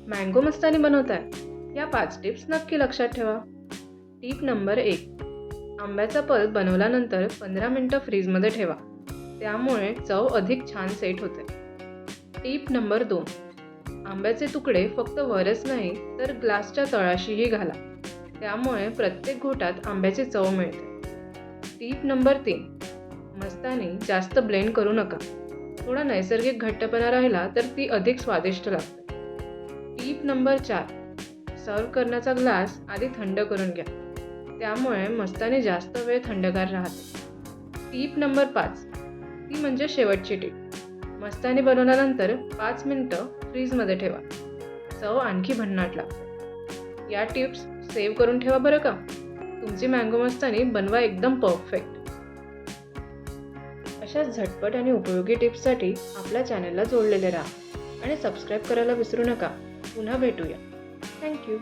Mango मस्तानी बनवताय? या 5 tips नक्की लक्षात ठेवा. Tip number 1. आंब्याचा पल्प बनवल्यानंतर 15 मिनिटं फ्रीजमध्ये ठेवा. त्यामुळे चव अधिक छान सेट होते. Tip number 2. आंब्याचे तुकडे फक्त वरच नाही तर ग्लासच्या तळाशीही घाला. त्यामुळे प्रत्येक घोटात आंब्याची चव मिळते. Tip number 3. मस्तानी जास्त ब्लेंड करू नका. थोडा नैसर्गिक घट्टपणा राहिला तर ती अधिक स्वादिष्ट लागते. Tip number 4. सर्व करण्याचा ग्लास आधी थंड करून घ्या. त्यामुळे मस्तानी जास्त वेळ थंडगार राहते. Tip number 5. ती म्हणजे शेवटची टिप. मस्तानी बनवल्यानंतर 5 मिनिटं फ्रीजमध्ये ठेवा. चव आणखी भन्नाट लागते. या टिप्स सेव्ह करून ठेवा बरं का. तुमची मँगो मस्तानी बनवा एकदम परफेक्ट. अशा झटपट आणि उपयोगी टिप्ससाठी आपल्या चॅनलला जोडलेले राहा आणि सबस्क्राईब करायला विसरू नका. पुन्हा भेटूया. थँक्यू.